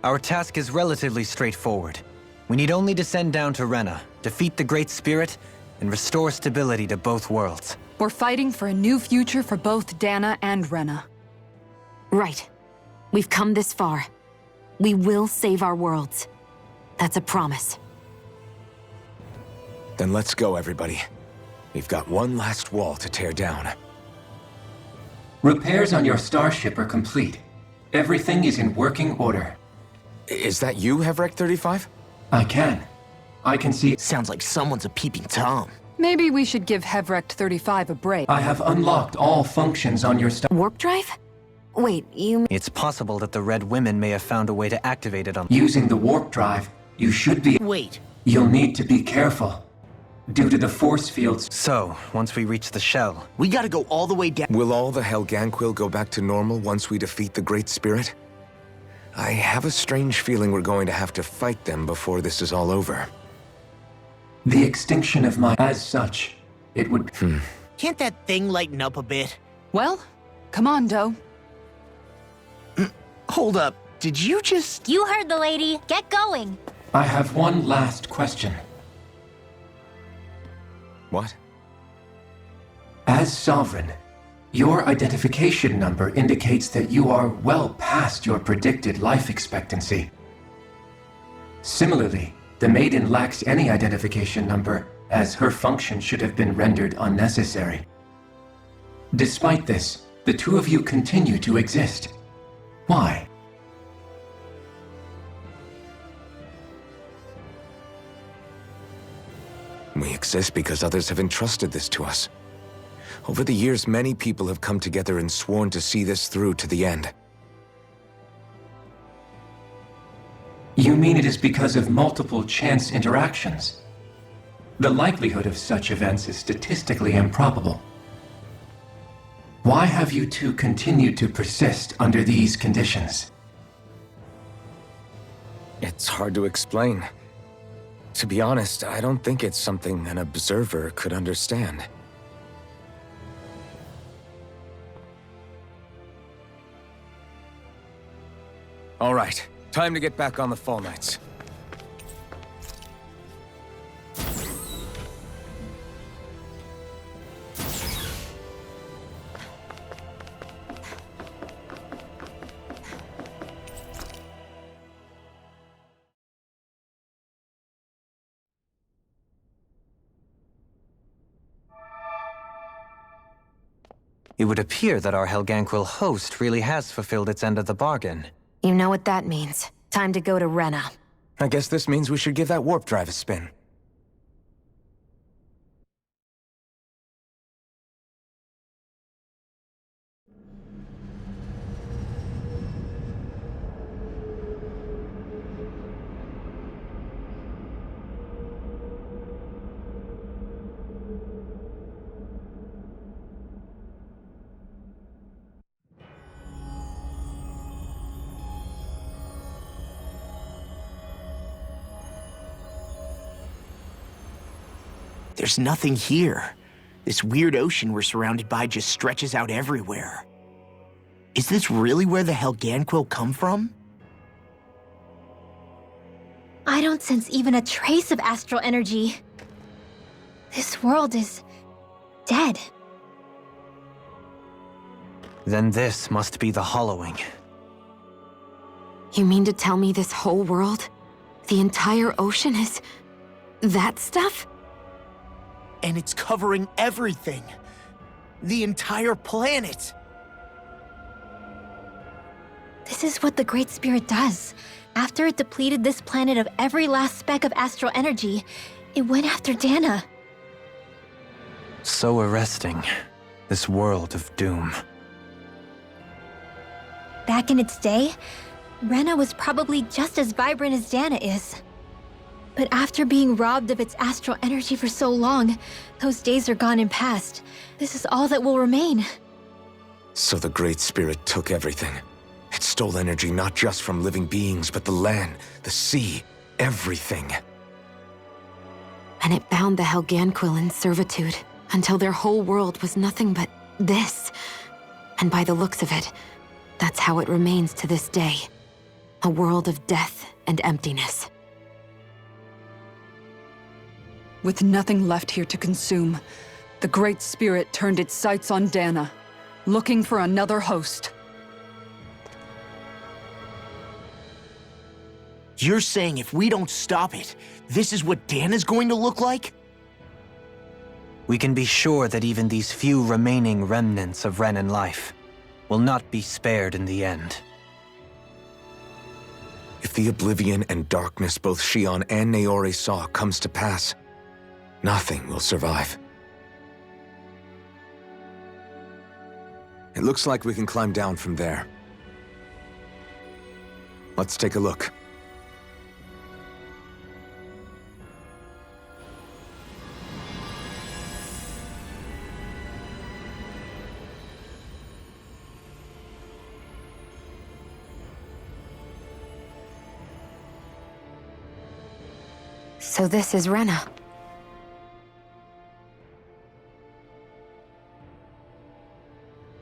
Our task is relatively straightforward. We need only descend down to Rena, defeat the Great Spirit, and restore stability to both worlds. We're fighting for a new future for both Dana and Rena. Right. We've come this far. We will save our worlds. That's a promise. Then let's go, everybody. We've got one last wall to tear down. Repairs on your starship are complete. Everything is in working order. Is that you, Hevrek 35? I can see. Sounds like someone's a peeping Tom. Maybe we should give Hevrect 35 a break. I have unlocked all functions on your Warp drive? Wait, you... It's possible that the Red Women may have found a way to activate it on... Using the warp drive, you should be... Wait. You'll need to be careful. Due to the force fields... So, once we reach the shell... We gotta go all the way down. Will all the Helganquil go back to normal once we defeat the Great Spirit? I have a strange feeling we're going to have to fight them before this is all over. The extinction of my... As such, it would... Can't that thing lighten up a bit? Well, come on, Doe. Hold up. Did you just... You heard the lady. Get going. I have one last question. What? As Sovereign, your identification number indicates that you are well past your predicted life expectancy. Similarly, the Maiden lacks any identification number, as her function should have been rendered unnecessary. Despite this, the two of you continue to exist. Why? We exist because others have entrusted this to us. Over the years, many people have come together and sworn to see this through to the end. You mean it is because of multiple chance interactions? The likelihood of such events is statistically improbable. Why have you two continued to persist under these conditions? It's hard to explain. To be honest, I don't think it's something an observer could understand. All right, time to get back on the Fall Knights. It would appear that our Helganquil host really has fulfilled its end of the bargain. You know what that means. Time to go to Rena. I guess this means we should give that warp drive a spin. There's nothing here. This weird ocean we're surrounded by just stretches out everywhere. Is this really where the Helganquil come from? I don't sense even a trace of astral energy. This world is dead. Then this must be the Hollowing. You mean to tell me this whole world, the entire ocean is... that stuff? And it's covering everything. The entire planet. This is what the Great Spirit does. After it depleted this planet of every last speck of astral energy, it went after Dana. So arresting. This world of doom. Back in its day, Rena was probably just as vibrant as Dana is. But after being robbed of its astral energy for so long, those days are gone and past. This is all that will remain. So the Great Spirit took everything. It stole energy not just from living beings, but the land, the sea, everything. And it bound the Helganquil in servitude, until their whole world was nothing but this. And by the looks of it, that's how it remains to this day. A world of death and emptiness. With nothing left here to consume, the Great Spirit turned its sights on Dana, looking for another host. You're saying if we don't stop it, this is what Dana's going to look like? We can be sure that even these few remaining remnants of Renan life will not be spared in the end. If the oblivion and darkness both Shion and Naori saw comes to pass, nothing will survive. It looks like we can climb down from there. Let's take a look. So this is Rena.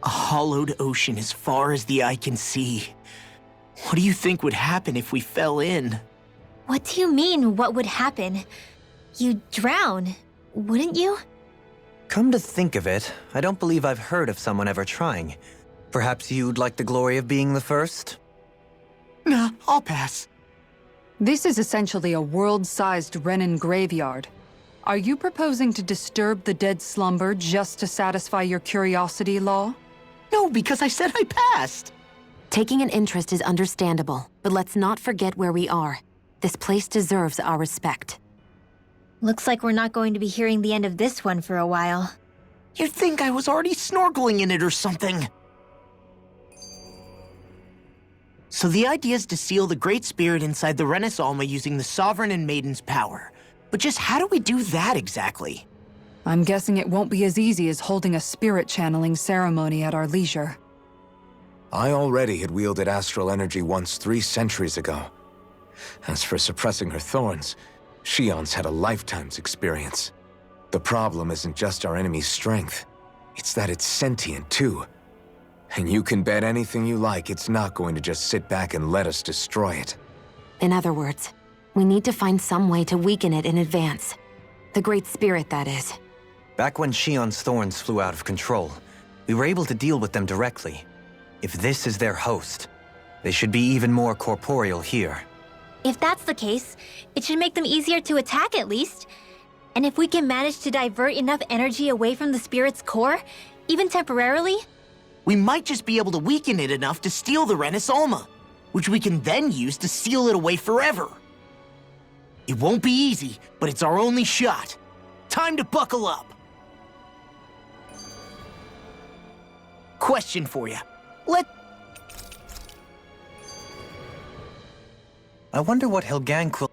A hollowed ocean as far as the eye can see. What do you think would happen if we fell in? What do you mean, what would happen? You'd drown, wouldn't you? Come to think of it, I don't believe I've heard of someone ever trying. Perhaps you'd like the glory of being the first? Nah, I'll pass. This is essentially a world-sized Renan graveyard. Are you proposing to disturb the dead slumber just to satisfy your curiosity, Law? No, because I said I passed. Taking an interest is understandable, but let's not forget where we are. This place deserves our respect. Looks like we're not going to be hearing the end of this one for a while. You'd think I was already snorkeling in it or something. So the idea is to seal the Great Spirit inside the Renis Alma using the Sovereign and Maiden's power. But just how do we do that exactly? I'm guessing it won't be as easy as holding a spirit channeling ceremony at our leisure. I already had wielded astral energy once 3 centuries ago. As for suppressing her thorns, Shion's had a lifetime's experience. The problem isn't just our enemy's strength. It's that it's sentient, too. And you can bet anything you like it's not going to just sit back and let us destroy it. In other words, we need to find some way to weaken it in advance. The Great Spirit, that is. Back when Shion's thorns flew out of control, we were able to deal with them directly. If this is their host, they should be even more corporeal here. If that's the case, it should make them easier to attack at least. And if we can manage to divert enough energy away from the spirit's core, even temporarily, We might just be able to weaken it enough to steal the Renis Alma, which we can then use to seal it away forever. It won't be easy, but it's our only shot. Time to buckle up. Question for you. I wonder what Helganquil...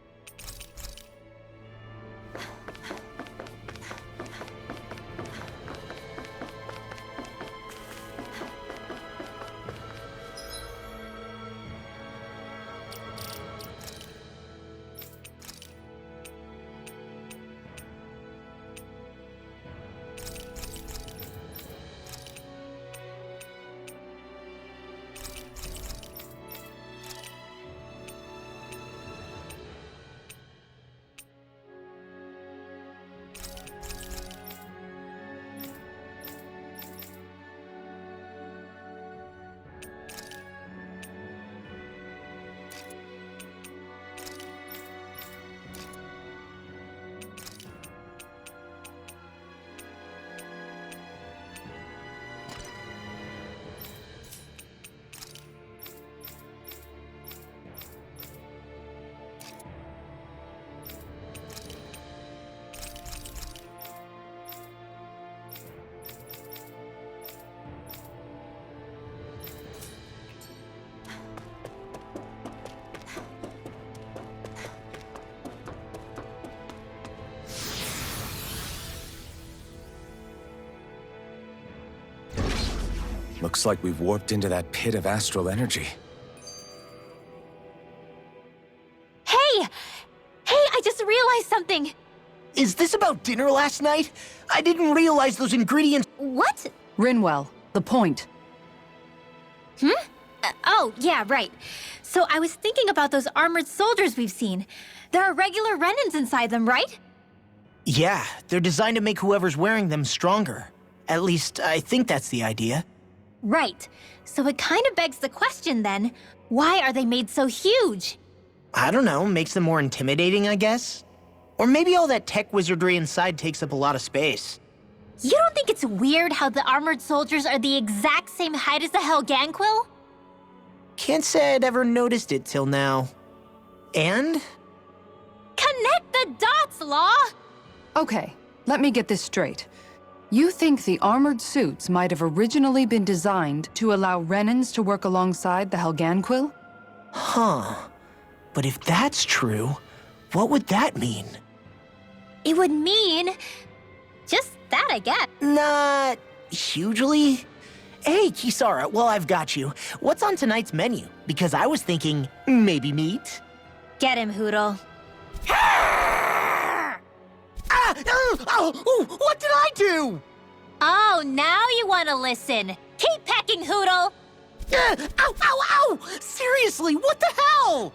Looks like we've warped into that pit of astral energy. Hey! Hey, I just realized something! Is this about dinner last night? I didn't realize those ingredients... What? Rinwell, the point. Oh, yeah, right. So I was thinking about those armored soldiers we've seen. There are regular Renans inside them, right? Yeah, they're designed to make whoever's wearing them stronger. At least, I think that's the idea. Right. So it kind of begs the question then, why are they made so huge? I don't know, makes them more intimidating, I guess? Or maybe all that tech wizardry inside takes up a lot of space. You don't think it's weird how the armored soldiers are the exact same height as the Helganquil? Can't say I'd ever noticed it till now. And? Connect the dots, Law! Okay, let me get this straight. You think the armored suits might have originally been designed to allow Renans to work alongside the Helganquil? Huh. But if that's true, what would that mean? It would mean... just that, I guess. Not hugely. Hey, Kisara, well, I've got you. What's on tonight's menu? Because I was thinking, maybe meat? Get him, Hootle. What did I do? Oh, now you want to listen. Keep pecking, Hootle! Ow! Seriously, what the hell?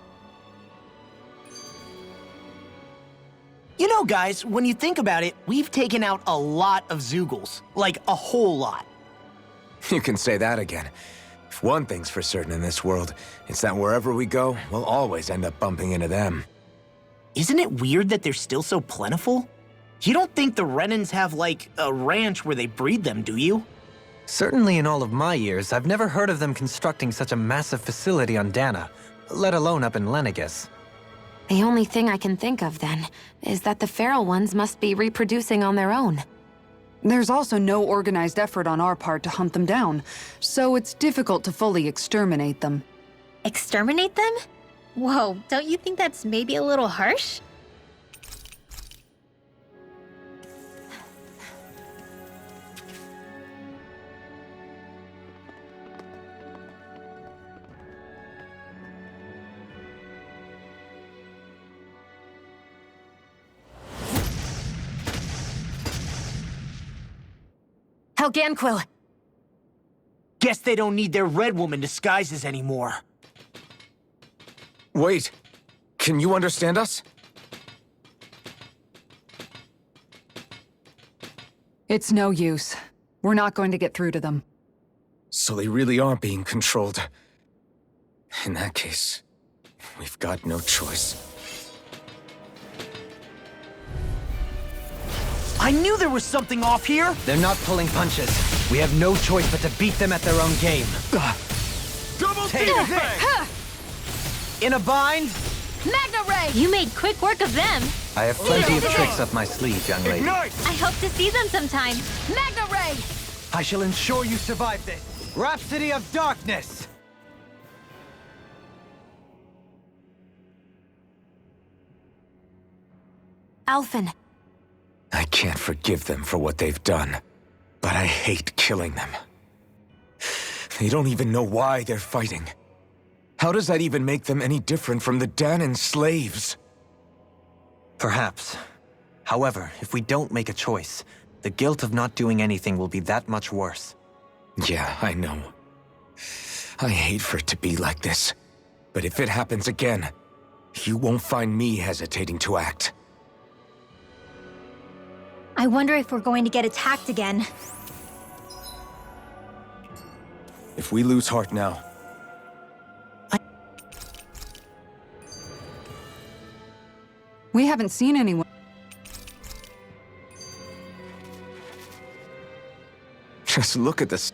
You know, guys, when you think about it, we've taken out a lot of Zeugles. Like, a whole lot. You can say that again. If one thing's for certain in this world, it's that wherever we go, we'll always end up bumping into them. Isn't it weird that they're still so plentiful? You don't think the Renans have, like, a ranch where they breed them, do you? Certainly in all of my years, I've never heard of them constructing such a massive facility on Dana, let alone up in Lenegis. The only thing I can think of, then, is that the feral ones must be reproducing on their own. There's also no organized effort on our part to hunt them down, so it's difficult to fully exterminate them. Exterminate them? Whoa, don't you think that's maybe a little harsh? Helganquil! Guess they don't need their Red Woman disguises anymore. Wait, can you understand us? It's no use. We're not going to get through to them. So they really are being controlled. In that case, we've got no choice. I knew there was something off here! They're not pulling punches. We have no choice but to beat them at their own game. Double Take it! In a bind? Magna Ray! You made quick work of them. I have plenty of tricks up my sleeve, young lady. I hope to see them sometime. Magna Ray! I shall ensure you survive this. Rhapsody of Darkness! Alphen. I can't forgive them for what they've done, but I hate killing them. They don't even know why they're fighting. How does that even make them any different from the Danan slaves? Perhaps. However, if we don't make a choice, the guilt of not doing anything will be that much worse. Yeah, I know. I hate for it to be like this. But if it happens again, you won't find me hesitating to act. I wonder if we're going to get attacked again. If we lose heart now, We haven't seen anyone. just look at this.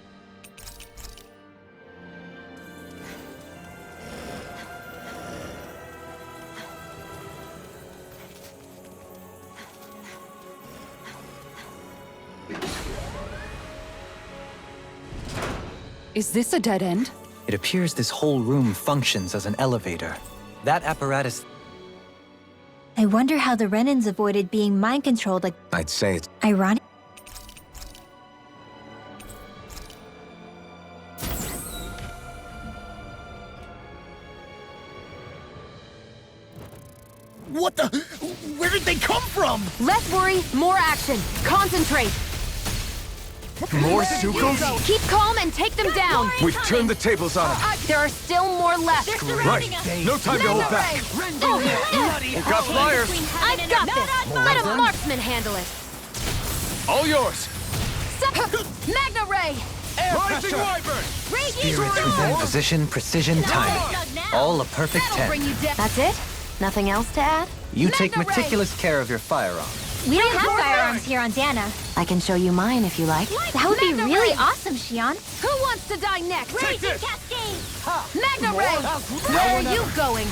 Is this a dead end? It appears this whole room functions as an elevator. That apparatus... I wonder how the Renans avoided being mind-controlled like... I'd say it's... Ironic? What the? Where did they come from? Less worry, more action. Concentrate. More Sukos? Keep calm and take them down. We've turned the tables on them. There are still more left. Right. No time to hold back. We've got flyers. I've got this. Let a marksman handle it. All yours. Magna Ray! Rising Wyvern! Spirits within position, precision, timing. All a perfect 10. That's it? Nothing else to add? You take meticulous care of your firearms. We don't have firearms here on Dana. I can show you mine if you like. That would be really awesome, Xion. Who wants to die next? Raging Cascade! Magna Ray! Where are you going?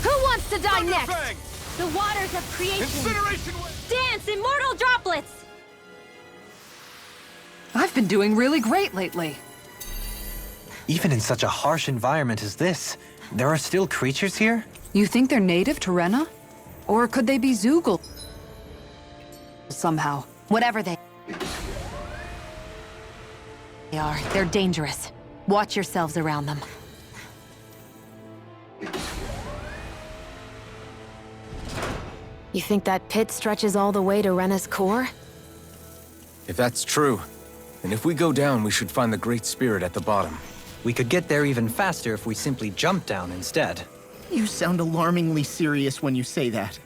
Who wants to die next? The waters of creation. Incineration! Dance, immortal droplets! I've been doing really great lately. Even in such a harsh environment as this, there are still creatures here? You think they're native to Rena? Or could they be Zoogle? Somehow. Whatever they are, they're dangerous. Watch yourselves around them. You think that pit stretches all the way to Rena's core? If that's true, then if we go down, we should find the Great Spirit at the bottom. We could get there even faster if we simply jump down instead. You sound alarmingly serious when you say that.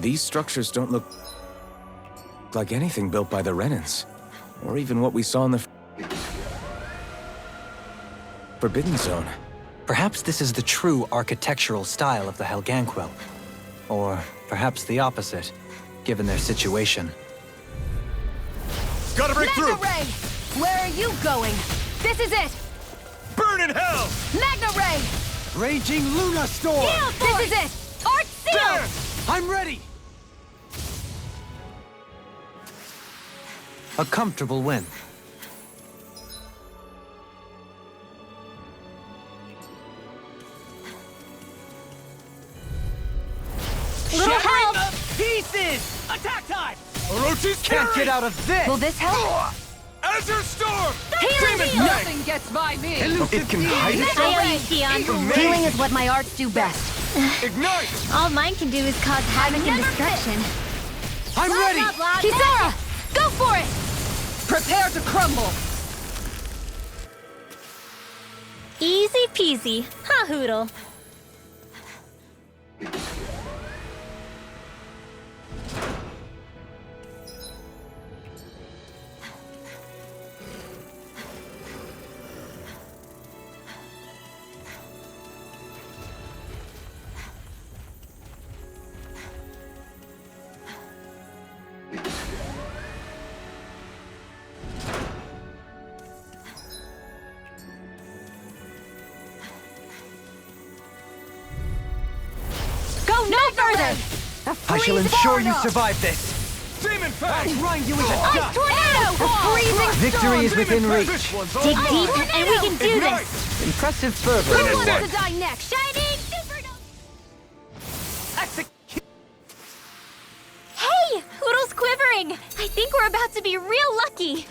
These structures don't look like anything built by the Renans, or even what we saw in the Forbidden Zone. Perhaps this is the true architectural style of the Helganquil. Or perhaps the opposite, given their situation. Gotta break Magna Ray! Where are you going? This is it! Burn in hell! Magna Ray! Raging Luna Storm! This is it! Art Seal! I'm ready! A comfortable win. Little help! Pieces! Attack time! Orochi's Can't get out of this! Will this help? Azure Storm! Healing! Nothing gets by me! It can hide it. I owe you, Xion. Healing is what my arts do best. Ignite! All mine can do is cause havoc and destruction. I'm ready! Kisara! Go for it! Prepare to crumble! Easy peasy. Ha, Hoodle. Go no further! I shall ensure you survive this! Demon Fang! Grind you into Ice dust! tornado! A freezing Victory is within reach! Dig deep, and we can do this. Impressive Who fervor. wants to die next? Shining supernova. Hey, Hoodle's quivering. I think we're about to be real lucky.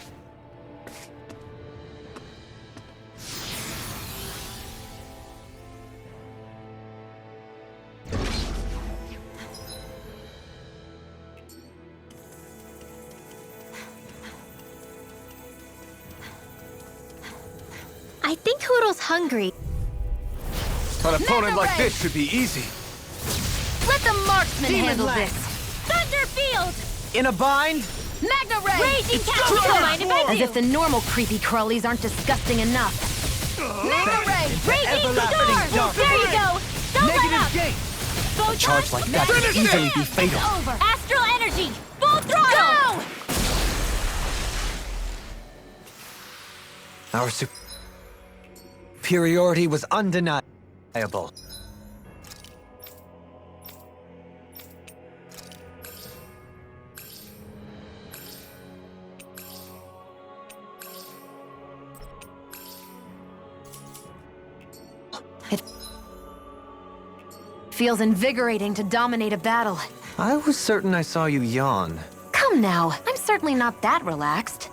I think Hoodle's hungry. An opponent like this should be easy. Let the marksman Demon handle Lance. this. Thunderfield! In a bind? Magna Ray! Raging Cascade! Don't mind if I As do. if the normal creepy crawlies aren't disgusting enough. Magna Ray! Raging everlasting Storm! dark. There you go! Don't let Negative up! gate! Photon A charge like that could easily be fatal. Over! Astral energy! Our superiority was undeniable. It feels invigorating to dominate a battle. I was certain I saw you yawn. Come now, I'm certainly not that relaxed.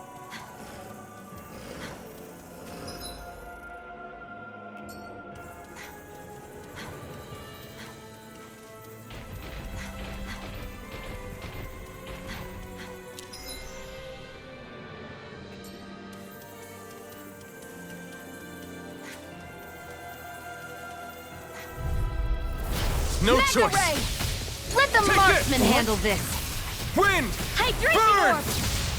No Mega choice! Ray! Let the Take marksman this! handle this! Wind! Hydration!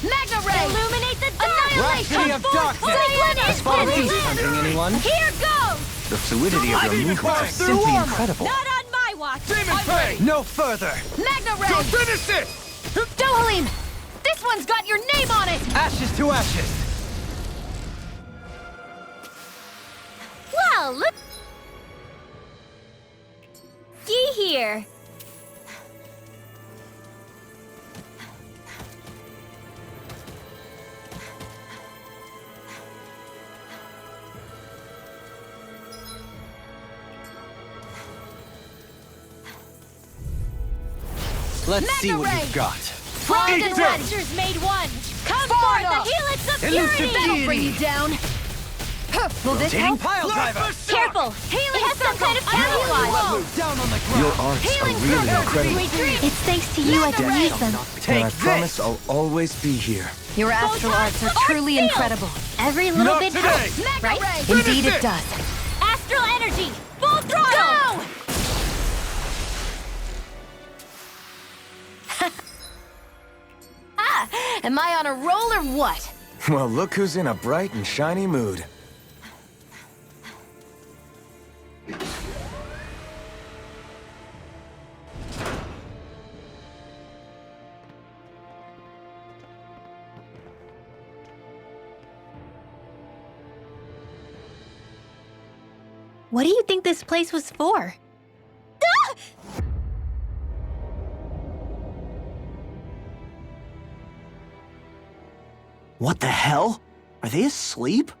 Mega Ray! Illuminate the Blasphemy of darkness! Has fallen east hunting anyone? Here goes! The fluidity of your movements are simply incredible. Not on my watch! Demon Fang! No further! Mega Ray! Go finish it! Dohalim! This one's got your name on it! Ashes to ashes! Well, look. Here. Let's Mega see what Ray! you've got. Pronged and ready! Monsters made one. Come Forth, forth, the the helix of Elusive purity. That'll bring you down! Will this Rotating help? pile driver! Careful. It has some kind of camouflage. Down on the ground! Your arts are Healing really circle. incredible. It's thanks to you I can Mega use Ray. them. And Take I this! promise I'll always be here. Your astral arts are truly sealed. incredible. Every little Not bit today. helps, Mega right? Ray! Indeed it does. Astral energy, full throttle. Go! Am I on a roll or what? Well, look who's in a bright and shiny mood. What do you think this place was for? What the hell? Are they asleep?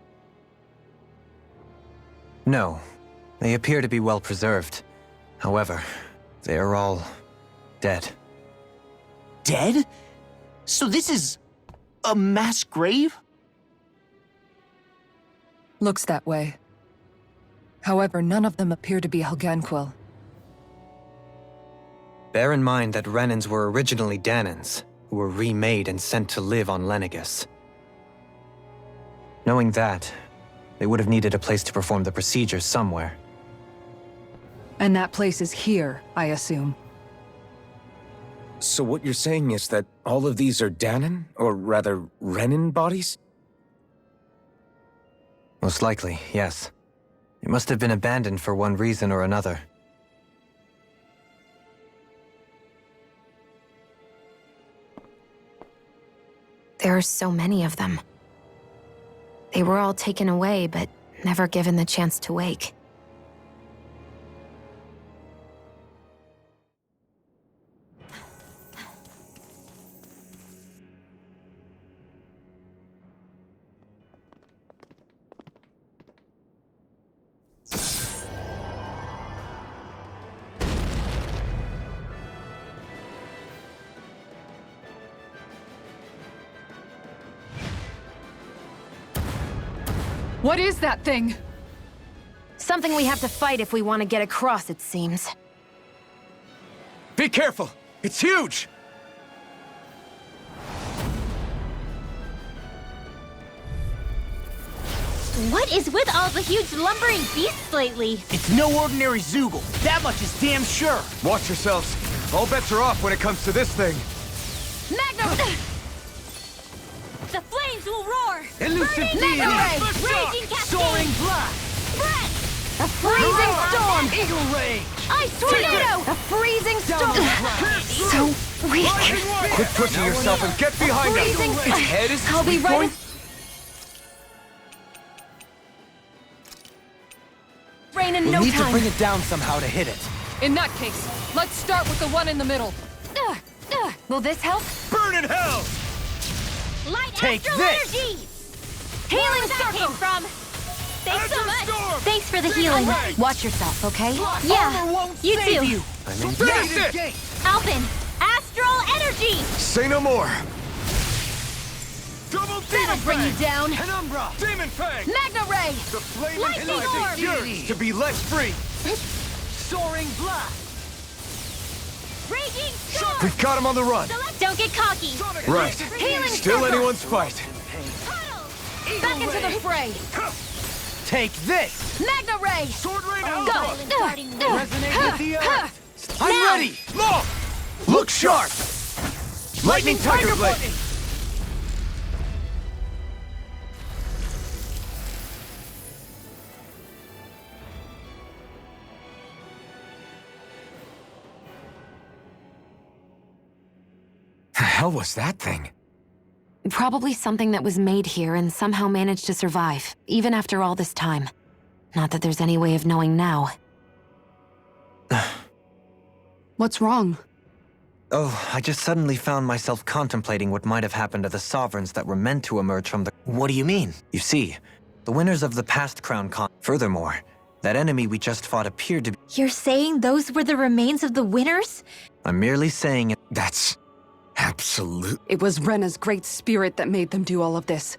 No. They appear to be well preserved. However, they are all dead. Dead? So this is a mass grave? Looks that way. However, none of them appear to be Helganquil. Bear in mind that Renans were originally Danans, who were remade and sent to live on Lenegus. Knowing that, they would have needed a place to perform the procedures somewhere. And that place is here, I assume. So what you're saying is that all of these are Danon, or rather, Renan bodies? Most likely, yes. It must have been abandoned for one reason or another. There are so many of them. They were all taken away, but never given the chance to wake. What is that thing? Something we have to fight if we want to get across, it seems. Be careful! It's huge! What is with all the huge lumbering beasts lately? It's no ordinary Zoogle. That much is damn sure. Watch yourselves. All bets are off when it comes to this thing. Magnum! The flames will roar! Elusive Burning deity! Mega Ray! Raging cascade! Soaring blast! Breath! A freezing storm! Eagle rage! Ice tornado! A freezing storm! So weak. Quit pushing yourself and get behind Freezing... us! Its head is I'll be right... drain in We'll no need time. to bring it down somehow to hit it. In that case, let's start with the one in the middle. Will this help? Burn in hell! Light Take astral this! energy! Healing Where that circle! came from? Thanks so much! Storm! Thanks for the healing. Watch yourself, okay? Yeah, Armor won't you save too. you. I'm in. Finish it! Alpin, astral energy! Say no more! Double That'll bring you down! Penumbra! Demon Fang! Magna Ray! The flame Lightning orb! yours to be let free! Soaring blast! Raging storm! We've got him on the run! Don't get cocky! Right. Healing Still circle! anyone's fight. Puddle! Back into the fray! Take this! Magna Ray! Sword Rain Go! Silent guarding ray. Resonate with the earth! I'm Now! ready! Look! Look sharp! Lightning Tiger Blade! The hell was that thing? Probably something that was made here and somehow managed to survive, even after all this time. Not that there's any way of knowing now. What's wrong? Oh, I just suddenly found myself contemplating what might have happened to the sovereigns that were meant to emerge from the... What do you mean? You see, the winners of the past Crown Con... Furthermore, that enemy we just fought appeared to be... You're saying those were the remains of the winners? I'm merely saying... That's... absolute... It was Rena's great spirit that made them do all of this.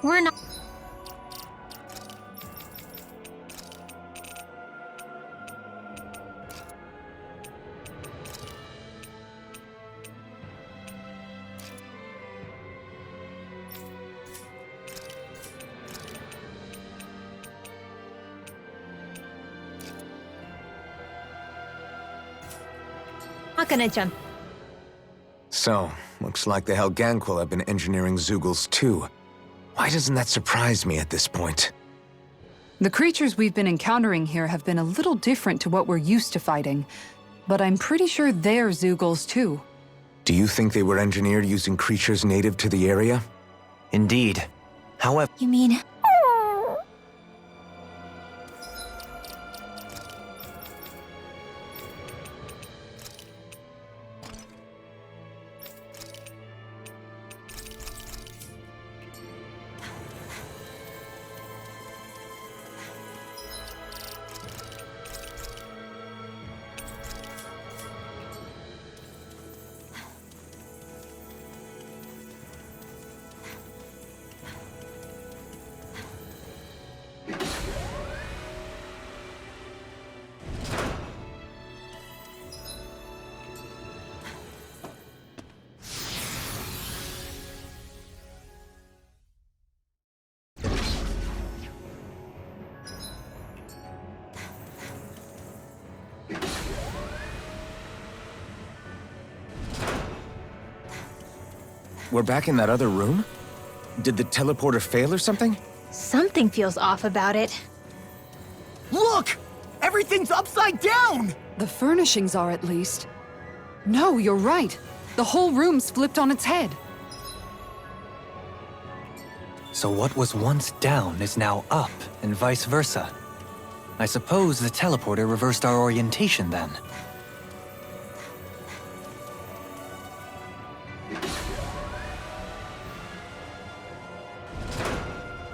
We're not. Not gonna jump. So, looks like the Helganquil have been engineering Zeugles too. Why doesn't that surprise me at this point? The creatures we've been encountering here have been a little different to what we're used to fighting, but I'm pretty sure they're Zeugles too. Do you think they were engineered using creatures native to the area? Indeed. However... You mean? We're back in that other room? Did the teleporter fail or something? Something feels off about it. Look! Everything's upside down! The furnishings are, at least. No, you're right. The whole room's flipped on its head. So what was once down is now up, and vice versa. I suppose the teleporter reversed our orientation then.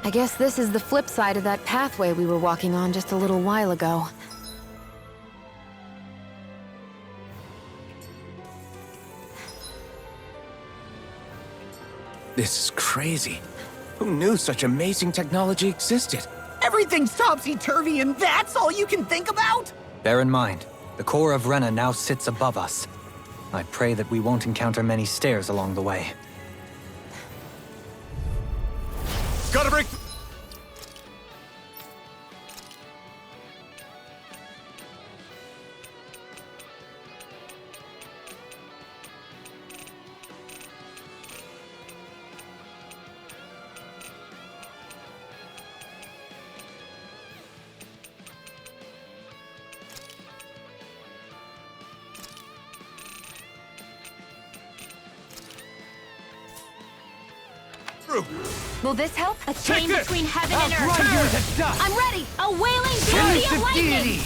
I guess this is the flip side of that pathway we were walking on just a little while ago. This is crazy. Who knew such amazing technology existed? Everything's topsy-turvy and that's all you can think about? Bear in mind, the core of Rena now sits above us. I pray that we won't encounter many stairs along the way. Gotta break... Will this help? A chain between heaven and earth. I'm ready! A wailing fury of lightning!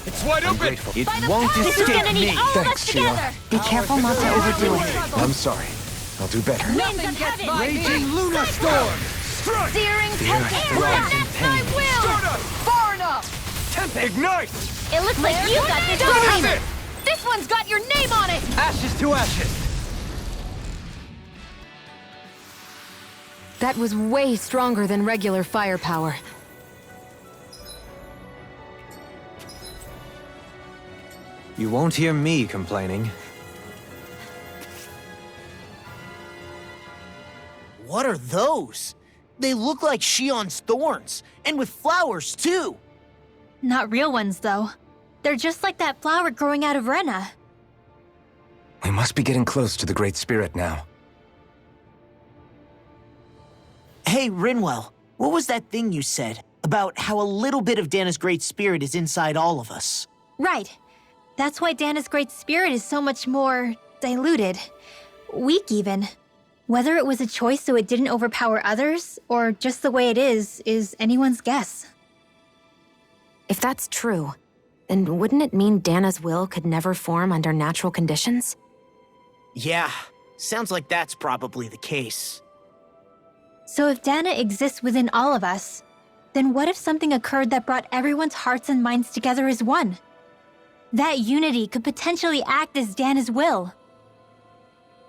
It's wide open! Grateful. It By the won't power- This is escape gonna need me. all of Thanks, us together! Be careful not to overdo it. I'm sorry. I'll do better. Winds of heaven! Raging Luna Storm! Strike! Steering tempest! throbbs in That's my pain. will! Stardust! Far enough! Ignite! It looks like you got this Done one! it! This one's got your name on it! Ashes to ashes. That was way stronger than regular firepower. You won't hear me complaining. What are those? They look like Shion's thorns, and with flowers too. Not real ones, though. They're just like that flower growing out of Rena. We must be getting close to the Great Spirit now. Hey, Rinwell, what was that thing you said about how a little bit of Dana's Great Spirit is inside all of us? Right. That's why Dana's Great Spirit is so much more diluted. Weak, even. Whether it was a choice so it didn't overpower others, or just the way it is anyone's guess. If that's true, then wouldn't it mean Dana's will could never form under natural conditions? Yeah, sounds like that's probably the case. So if Dana exists within all of us, then what if something occurred that brought everyone's hearts and minds together as one? That unity could potentially act as Dana's will.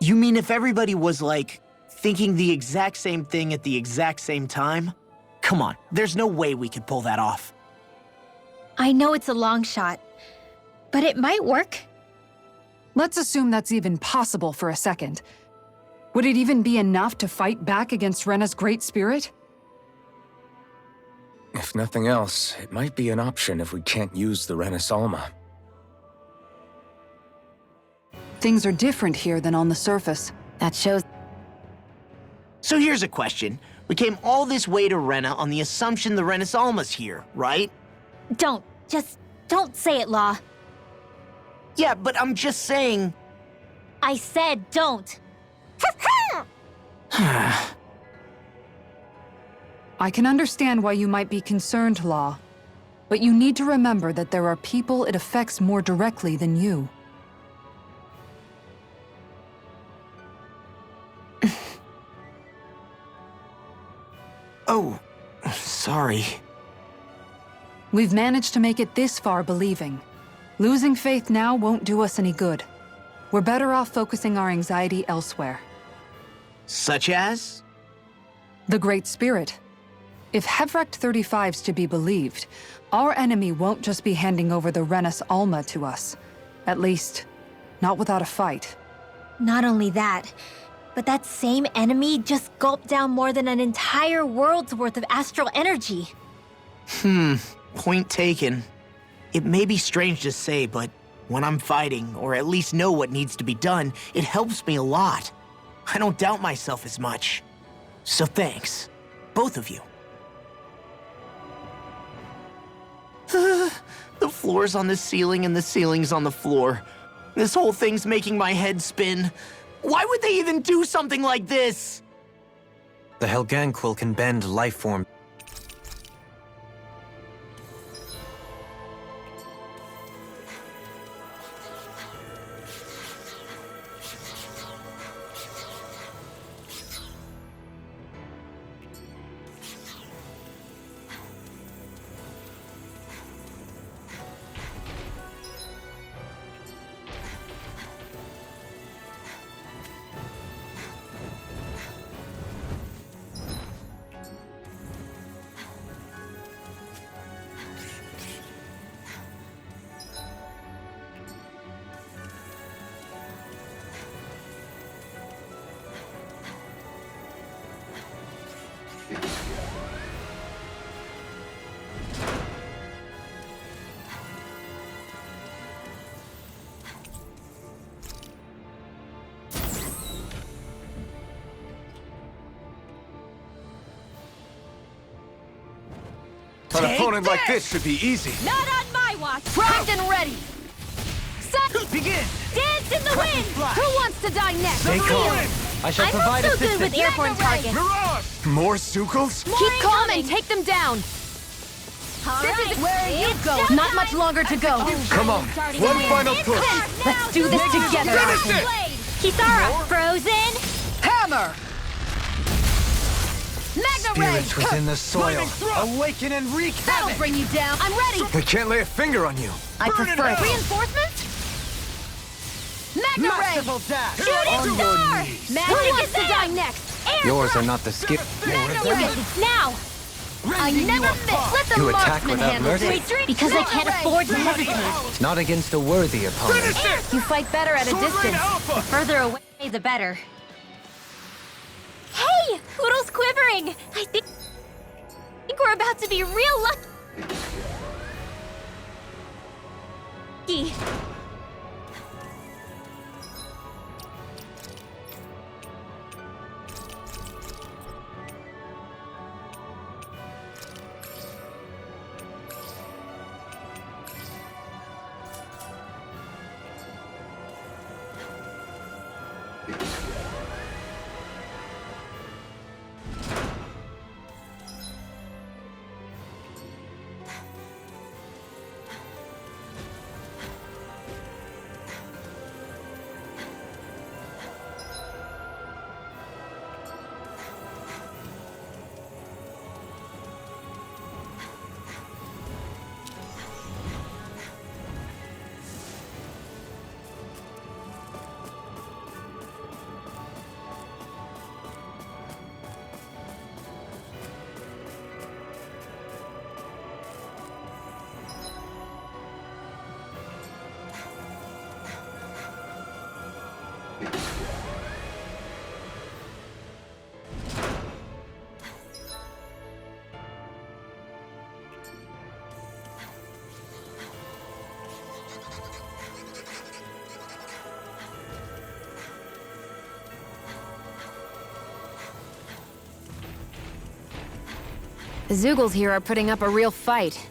You mean if everybody was, like, thinking the exact same thing at the exact same time? Come on, there's no way we could pull that off. I know it's a long shot, but it might work. Let's assume that's even possible for a second. Would it even be enough to fight back against Rena's Great Spirit? If nothing else, it might be an option if we can't use the Renis Alma. Things are different here than on the surface. That shows. So here's a question. We came all this way to Rena on the assumption the Renis Alma's here, right? Just don't say it, Law. Yeah, but I'm just saying... I said don't. I can understand why you might be concerned, Law. But you need to remember that there are people it affects more directly than you. Oh, sorry. We've managed to make it this far believing. Losing faith now won't do us any good. We're better off focusing our anxiety elsewhere. Such as? The Great Spirit. If Hevrecht 35's to be believed, our enemy won't just be handing over the Renis Alma to us. At least, not without a fight. Not only that, but that same enemy just gulped down more than an entire world's worth of astral energy. Point taken. It may be strange to say, but when I'm fighting, or at least know what needs to be done, it helps me a lot. I don't doubt myself as much. So thanks, both of you. The floor's on the ceiling and the ceiling's on the floor. This whole thing's making my head spin. Why would they even do something like this? The Helganquil can bend life form. An opponent like this should be easy. Not on my watch! Primed and ready! Sun, Begin! dance in the wind! Who wants to die next? Stay calm. I shall I'm provide not so good assistance. with airborne targets. Mirage! More Zugals? Keep calm and take them down. Where are you Go. Not much longer to go. Come on, one final push. Let's do this together. Finish it! Kisara, frozen. Hammer! Magna Ray. Spirits within the soil. Lightning thrust! Awaken and wreak That'll havoc! bring you down. I'm ready. They can't lay a finger on you. I Burn it prefer out. reinforcements. Magna Ray. Merciful dash! Shooting star. Who wants to die next? Air Yours are thrust. not the skip. Magna You Ray. get this now. I never miss. Let the You attack marksman without handle mercy. it. Because I can't afford to hesitate. Not against a worthy opponent. Finish it! You fight better at a Sword Rain distance. Alpha! Further away, the better. Hey, Poodle's quivering. I think we're about to be real lucky. The Zugals here are putting up a real fight.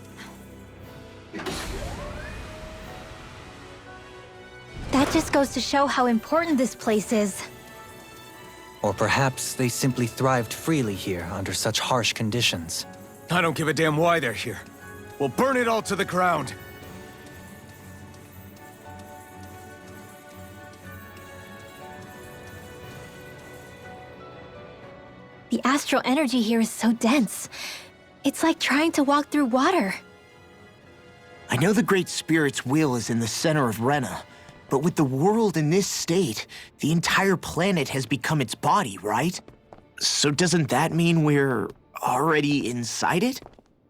That just goes to show how important this place is. Or perhaps they simply thrived freely here under such harsh conditions. I don't give a damn why they're here. We'll burn it all to the ground. The astral energy here is so dense. It's like trying to walk through water. I know the Great Spirit's will is in the center of Rena, but with the world in this state, the entire planet has become its body, right? So doesn't that mean we're already inside it?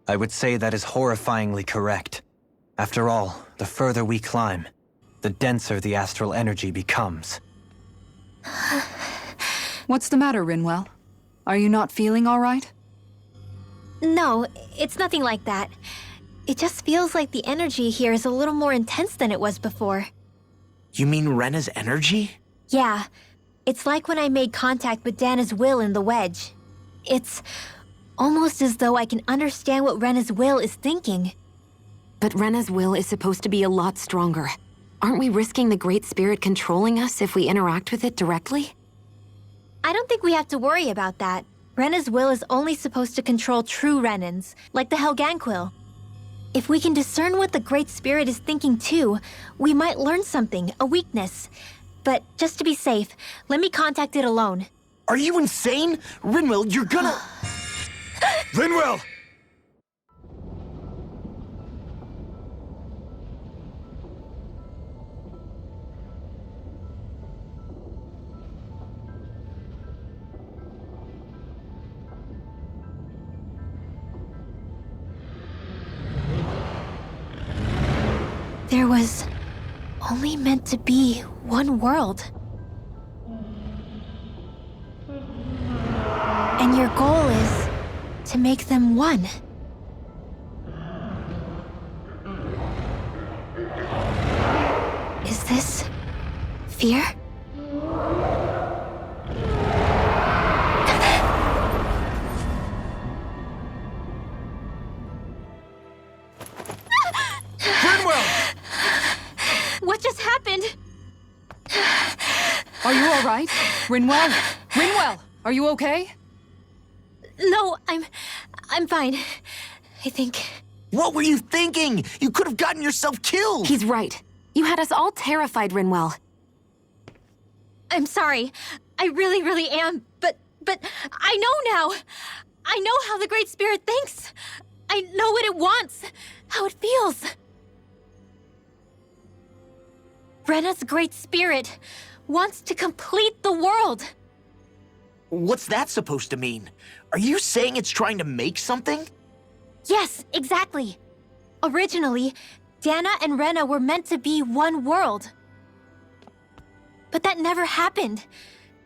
I would say that is horrifyingly correct. After all, the further we climb, the denser the astral energy becomes. What's the matter, Rinwell? Are you not feeling all right? No, it's nothing like that. It just feels like the energy here is a little more intense than it was before. You mean Rena's energy? Yeah, it's like when I made contact with Dana's will in the wedge. It's almost as though I can understand what Rena's will is thinking. But Rena's will is supposed to be a lot stronger. Aren't we risking the Great Spirit controlling us if we interact with it directly? I don't think we have to worry about that. Rena's will is only supposed to control true Renans, like the Helganquil. If we can discern what the Great Spirit is thinking too, we might learn something, a weakness. But just to be safe, let me contact it alone. Are you insane? Rinwell, you're gonna... Linwell! There was only meant to be one world. And your goal is to make them one. Is this fear? Linwell! What just happened? Are you all right? Rinwell? Rinwell, are you okay? No, I'm fine. I think. What were you thinking? You could have gotten yourself killed! He's right. You had us all terrified, Rinwell. I'm sorry. I really, really am. But I know now. I know how the Great Spirit thinks. I know what it wants, how it feels. Rena's Great Spirit wants to complete the world. What's that supposed to mean? Are you saying it's trying to make something? Yes, exactly. Originally, Dana and Rena were meant to be one world. But that never happened.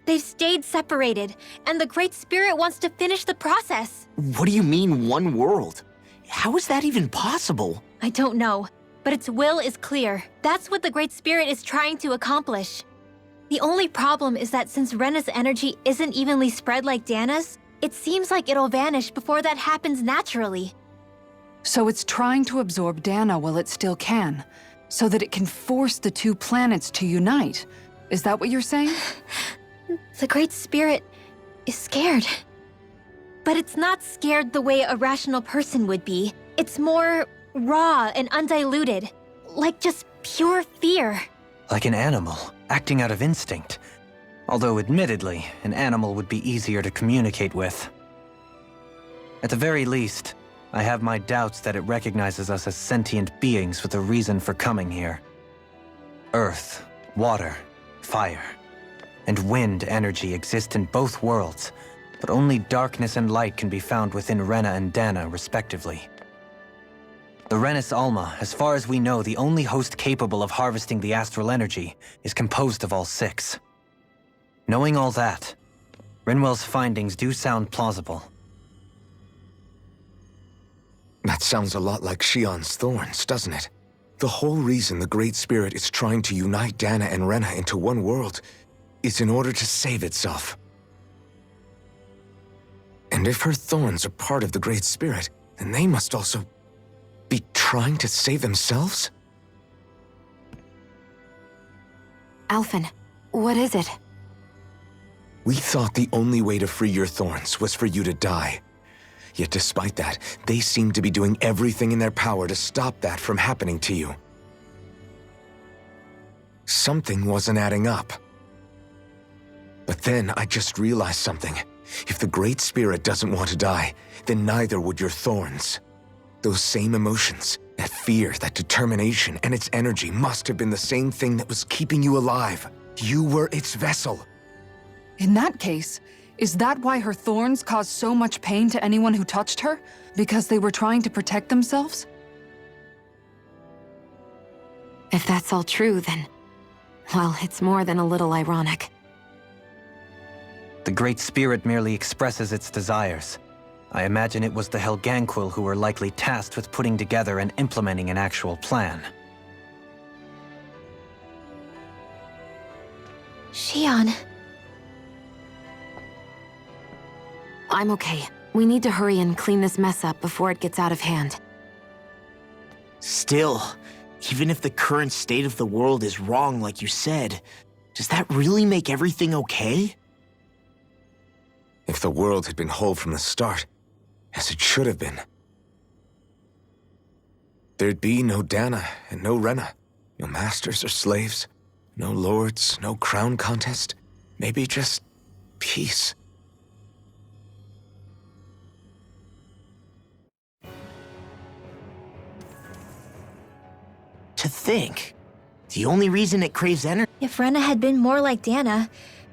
They've stayed separated, and the Great Spirit wants to finish the process. What do you mean, one world? How is that even possible? I don't know, but its will is clear. That's what the Great Spirit is trying to accomplish. The only problem is that since Rena's energy isn't evenly spread like Dana's, it seems like it'll vanish before that happens naturally. So it's trying to absorb Dana while it still can, so that it can force the two planets to unite. Is that what you're saying? The Great Spirit is scared. But it's not scared the way a rational person would be. It's more raw and undiluted, like just pure fear. Like an animal, acting out of instinct. Although admittedly, an animal would be easier to communicate with. At the very least, I have my doubts that it recognizes us as sentient beings with a reason for coming here. Earth, water, fire, and wind energy exist in both worlds, but only darkness and light can be found within Rena and Dana, respectively. The Renis Alma, as far as we know, the only host capable of harvesting the astral energy, is composed of all six. Knowing all that, Rinwell's findings do sound plausible. That sounds a lot like Shion's thorns, doesn't it? The whole reason the Great Spirit is trying to unite Dana and Rena into one world is in order to save itself. And if her thorns are part of the Great Spirit, then they must also be trying to save themselves? Alphen, what is it? We thought the only way to free your thorns was for you to die. Yet despite that, they seem to be doing everything in their power to stop that from happening to you. Something wasn't adding up. But then I just realized something. If the Great Spirit doesn't want to die, then neither would your thorns. Those same emotions, that fear, that determination, and its energy must have been the same thing that was keeping you alive. You were its vessel. In that case, is that why her thorns caused so much pain to anyone who touched her? Because they were trying to protect themselves? If that's all true, then... well, it's more than a little ironic. The Great Spirit merely expresses its desires. I imagine it was the Helganquil who were likely tasked with putting together and implementing an actual plan. Shion. I'm okay. We need to hurry and clean this mess up before it gets out of hand. Still, even if the current state of the world is wrong like you said, does that really make everything okay? If the world had been whole from the start, as it should have been, there'd be no Dana and no Rena, no masters or slaves, no lords, no crown contest, maybe just peace. To think, the only reason it craves energy... If Rena had been more like Dana,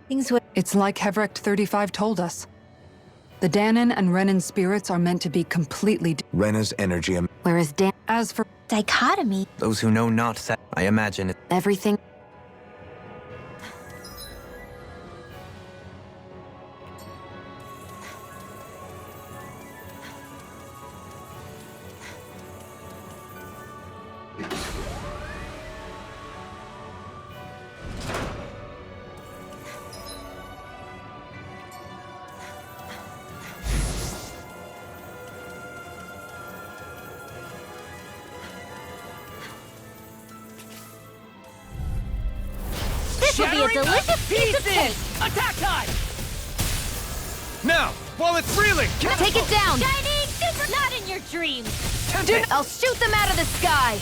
things would... It's like Hevrecht 35 told us. The Danan and Renan spirits are meant to be completely... Rena's energy... Whereas Dan... As for... Dichotomy. Those who know not, I imagine it... everything... This will be a delicious piece of cake! Attack time! Now, while it's reeling! Take it down! Shining super... Not in your dreams! I'll shoot them out of the sky!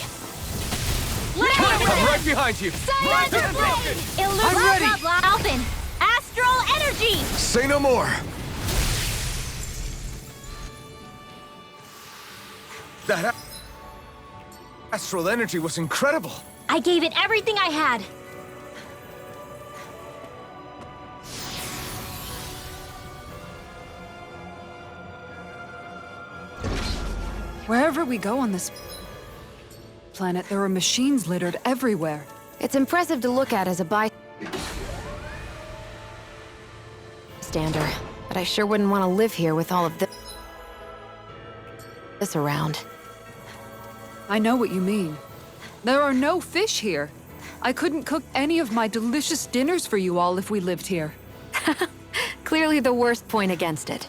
I'm right behind you! Silence your blade! I'm ready. Blah, blah, blah. Alphen! Astral energy! Say no more! That astral energy was incredible! I gave it everything I had. Wherever we go on this planet, there are machines littered everywhere. It's impressive to look at as a bystander, but I sure wouldn't want to live here with all of this around. I know what you mean. There are no fish here. I couldn't cook any of my delicious dinners for you all if we lived here. Clearly the worst point against it.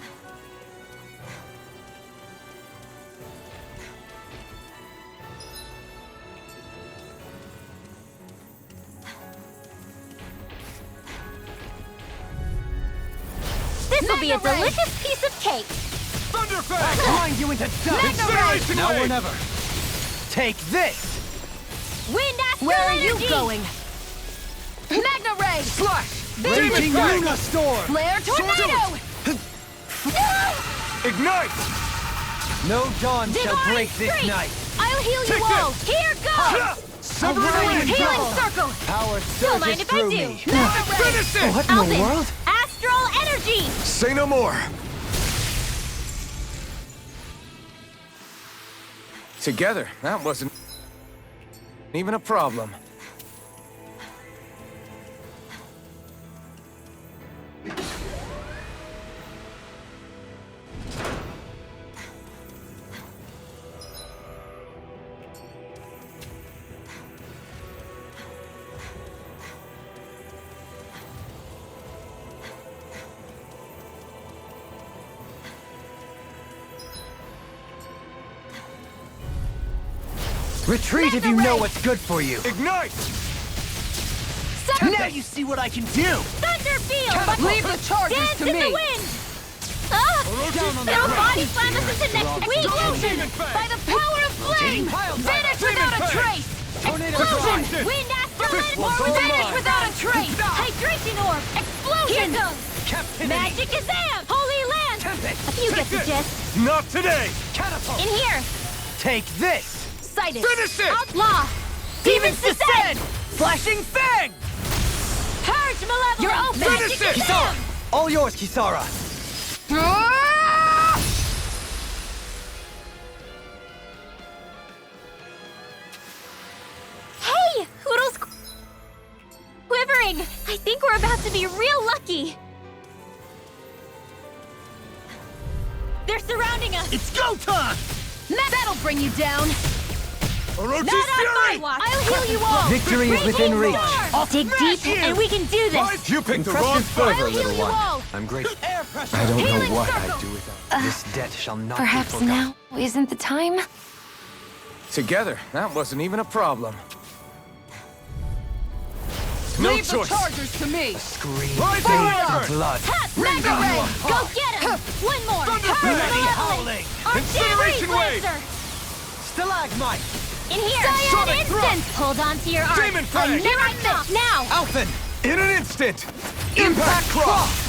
This will be a delicious piece of cake! Thunderfang! Grind you into dust! Incineration Now or Wave! never! Take this! Wind astral Where are energy! you going? Magna Ray! Slash! Raging Fang! Luna Storm! Flare Tornado! Ignite! No dawn shall Divine break this strength! night! I'll heal Take you all! this! Here goes! Severing Healing circle! Power Don't mind surges if I through do! me! Finish it! What in the Alphen! world? Astral energy! Say no more! Together, that wasn't even a problem. Retreat if you know what's good for you! Ignite! Now you see what I can do! Thunder field! Leave the charges Dance to in me! the wind! They'll body slam us into next week! Demon Fang! By the power of flame! Vanish without a Fang! trace! Explosion! Wind astral This one's all Vanish mine! without a trace! Hydration orb! Explosion! Here goes! Captivity! Magic Kazam! Holy land! Tempest! You get the Take gist. this! Not today! Catapult! In here! Take this! Sighted! Finish it! Outlaw! Demons descend! Flashing Fang! Purge malevolence! Your own Finish Magic it! Kazam! All yours, Kisara! Hey! Hoodle's quivering! I think we're about to be real lucky! They're surrounding us! It's go time! That'll bring you down! Orochi's Not on my Fury! watch! I'll heal you all! Victory is within reach. I'll dig deep, you! and we can do this! You picked the Impressive wrong fervor, I'll heal little you one. all! I'm grateful. Air pressure! I don't Healing know what circle. I'd do without. This debt shall not Perhaps be forgotten. now isn't the time? Together, that wasn't even a problem. No Leave choice! the chargers to me! Scream Rise bathed forward! in blood. Mega Ray! Go get him! One more! Thunderfang! Purge malevolence! Incineration Wave! Lancer! Stalagmite! In here! Sonic Instant! Thrust! Hold on to your art! Demon Fang! I'm never enough! Now! Alphen! In an instant! Impact Cross!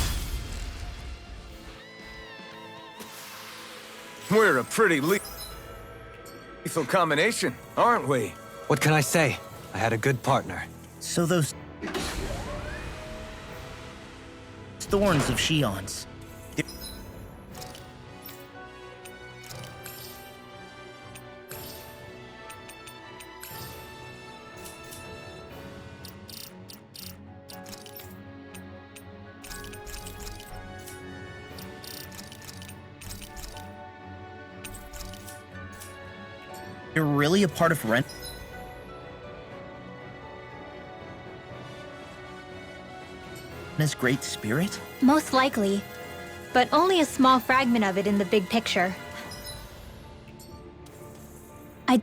We're a pretty lethal combination, aren't we? What can I say? I had a good partner. So those thorns of Shion's. You're really a part of Rena's great spirit? Most likely. But only a small fragment of it in the big picture. I...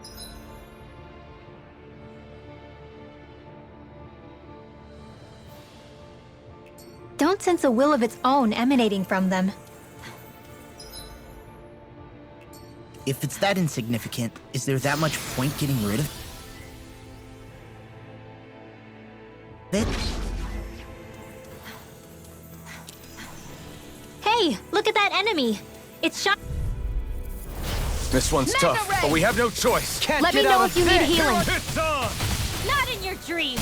don't sense a will of its own emanating from them. If it's that insignificant, is there that much point getting rid of it? Hey, look at that enemy! It's shot. This one's tough, but we have no choice. Can't Let me get know out if of you need this. healing. It's on! Not in your dreams!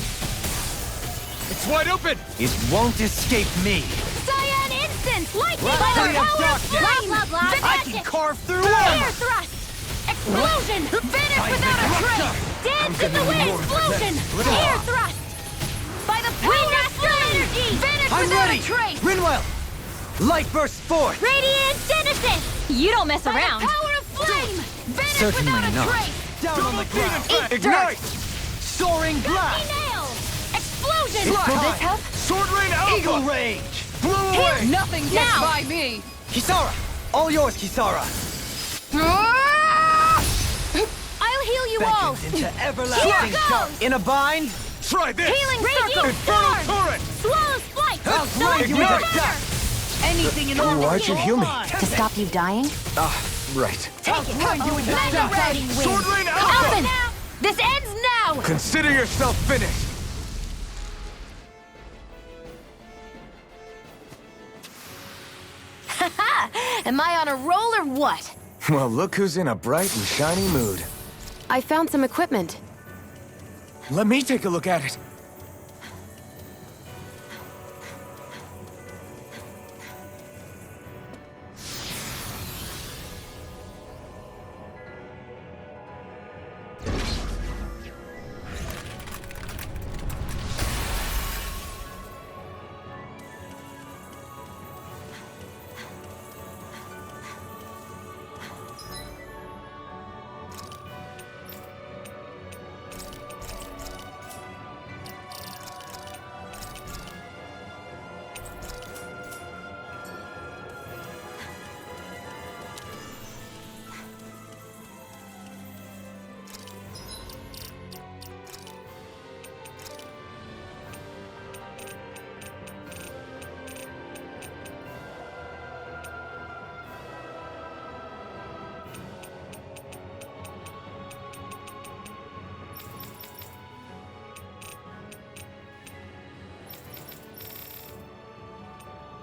It's wide open! It won't escape me. Cyan Instance! Lightning! By the power of Blah, darkness! blah, blah! I can carve through Air armor! thrust! Explosion! Vanish without a trace! Dance in the wind! Explosion! Air thrust! By the power of flame! Vanish I'm without ready! a trace! Rinwell! Light bursts forth! Radiant Genesis! You don't mess around! By the power of flame! Vanish Certainly without a not. trace! Down on the ground! Ignite! Soaring blast! Nail! Explosion! It's Will time. this help? Sword Rain Alpha! Eagle Rage! Blow away! Nothing gets Now. by me! Kisara! All yours, Kisara! I'll heal you all! Beckons into everlasting Here dark. goes. In a bind? Try this! Healing circle! Infernal Storm! Torrent! Swallow's flight! I'll drag you Ignite. into dust! Anything in Oh, why'd you heal me? To stop you dying? Right. Take it! Mega ready! Sword Rain Alpha! Open! This ends now! Consider yourself finished! Am I on a roll or what? Well, look who's in a bright and shiny mood. I found some equipment. Let me take a look at it.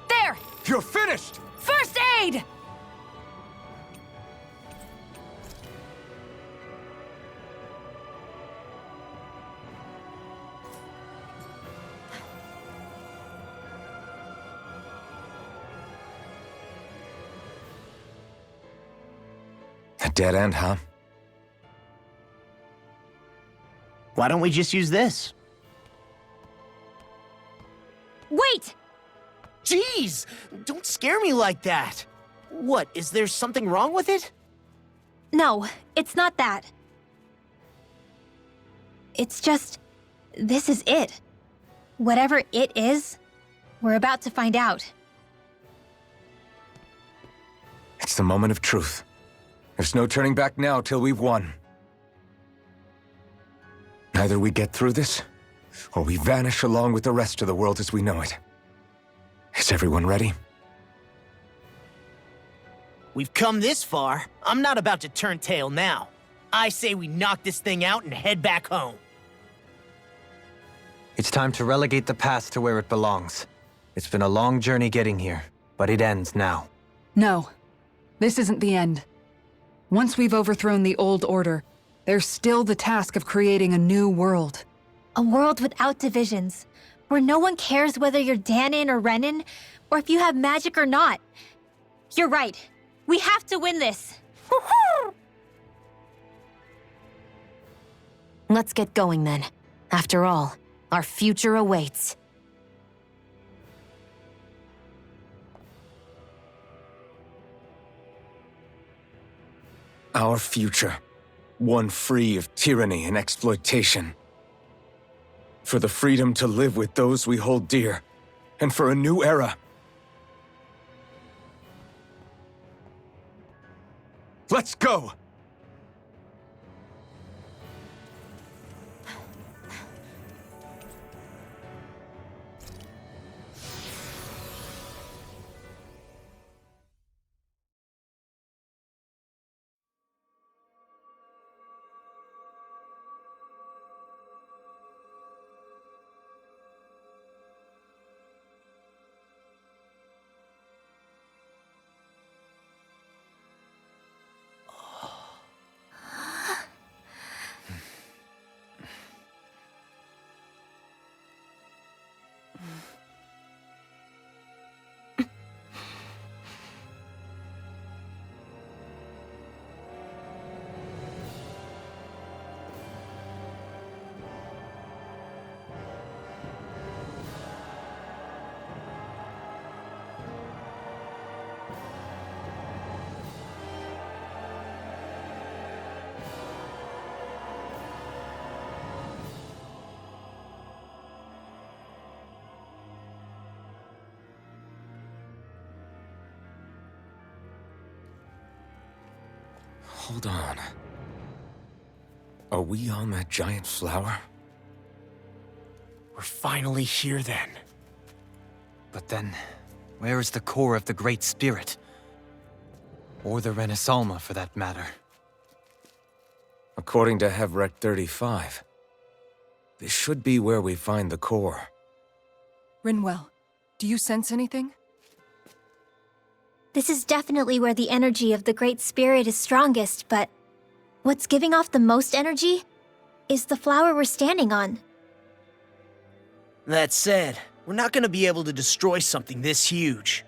There! You're finished! First aid! A dead end, huh? Why don't we just use this? Wait! Jeez! Don't scare me like that! What, is there something wrong with it? No, it's not that. It's just... this is it. Whatever it is, we're about to find out. It's the moment of truth. There's no turning back now till we've won. Either we get through this, or we vanish along with the rest of the world as we know it. Is everyone ready? We've come this far. I'm not about to turn tail now. I say we knock this thing out and head back home. It's time to relegate the past to where it belongs. It's been a long journey getting here, but it ends now. No, this isn't the end. Once we've overthrown the old order, there's still the task of creating a new world. A world without divisions, where no one cares whether you're Danon or Renan, or if you have magic or not. You're right. We have to win this. Woohoo! Let's get going then. After all, our future awaits. Our future. One free of tyranny and exploitation. For the freedom to live with those we hold dear. And for a new era. Let's go! Hold on. Are we on that giant flower? We're finally here then. But then, where is the core of the Great Spirit? Or the Renaissalma, for that matter? According to Hevrek 35, this should be where we find the core. Rinwell, do you sense anything? This is definitely where the energy of the Great Spirit is strongest, but what's giving off the most energy is the flower we're standing on. That said, we're not gonna be able to destroy something this huge.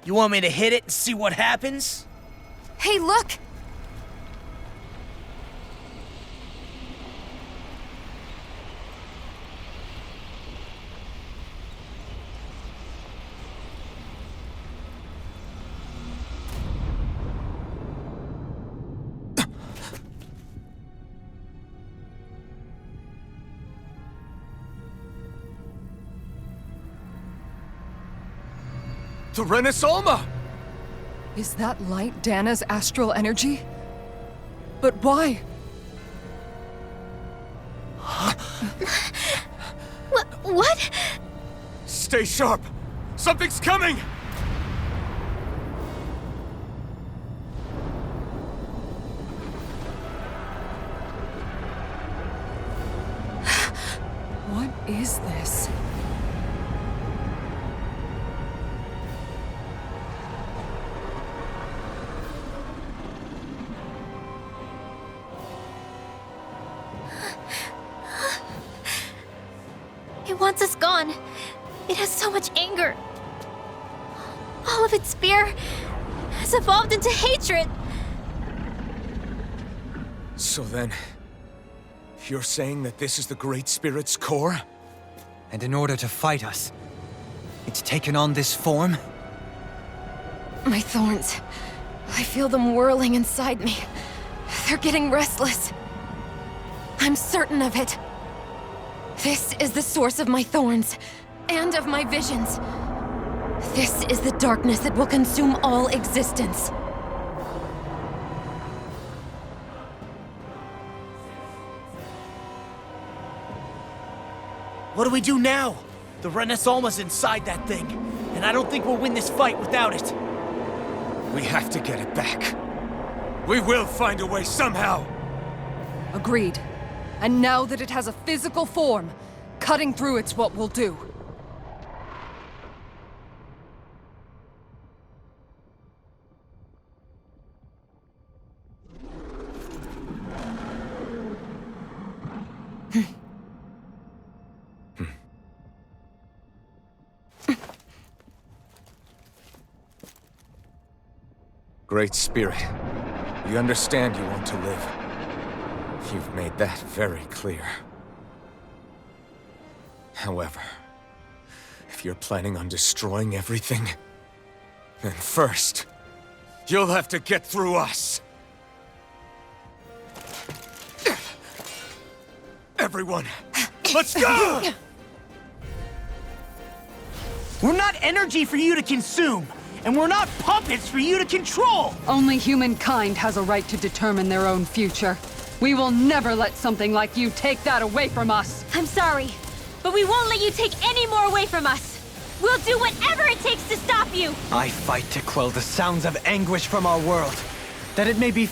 You want me to hit it and see what happens? Hey, look! The Renaissalma! Is that light Dana's astral energy? But why? What? Stay sharp! Something's coming! What is this? It wants us gone. It has so much anger. All of its fear has evolved into hatred. So then, you're saying that this is the Great Spirit's core? And in order to fight us, it's taken on this form? My thorns. I feel them whirling inside me. They're getting restless. I'm certain of it. This is the source of my thorns, and of my visions. This is the darkness that will consume all existence. What do we do now? The Renaissalma's inside that thing, and I don't think we'll win this fight without it. We have to get it back. We will find a way somehow! Agreed. And now that it has a physical form, cutting through it's what we'll do. Great Spirit, we understand you want to live. You've made that very clear. However, if you're planning on destroying everything, then first, You'll have to get through us! Everyone, let's go! We're not energy for you to consume, and we're not puppets for you to control! Only humankind has a right to determine their own future. We will never let something like you take that away from us. I'm sorry, but we won't let you take any more away from us. We'll do whatever it takes to stop you. I fight to quell the sounds of anguish from our world, that it may be